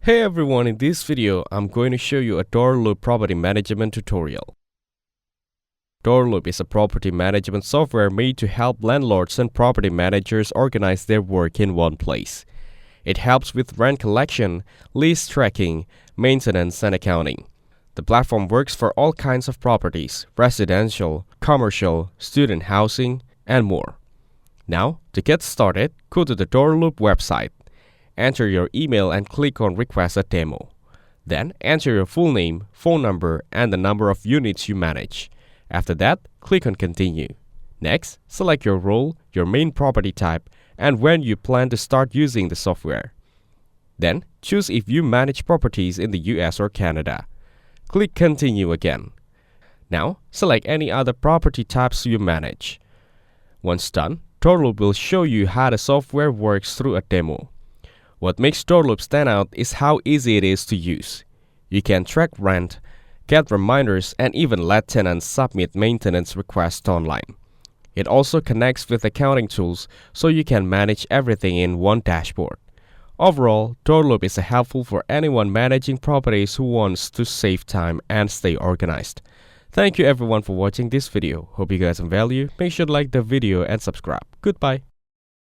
Hey everyone, in this video, I'm going to show you a Doorloop property management tutorial. Doorloop is a property management software made to help landlords and property managers organize their work in one place. It helps with rent collection, lease tracking, maintenance, and accounting. The platform works for all kinds of properties, residential, commercial, student housing, and more. Now, to get started, go to the Doorloop website. Enter your email and click on Request a Demo. Then enter your full name, phone number, and the number of units you manage. After that, click on Continue. Next, select your role, your main property type, and when you plan to start using the software. Then, choose if you manage properties in the US or Canada. Click Continue again. Now, select any other property types you manage. Once done, Doorloop will show you how the software works through a demo. What makes Doorloop stand out is how easy it is to use. You can track rent, get reminders, and even let tenants submit maintenance requests online. It also connects with accounting tools so you can manage everything in one dashboard. Overall, Doorloop is helpful for anyone managing properties who wants to save time and stay organized. Thank you everyone for watching this video. Hope you guys have value. Make sure to like the video and subscribe. Goodbye.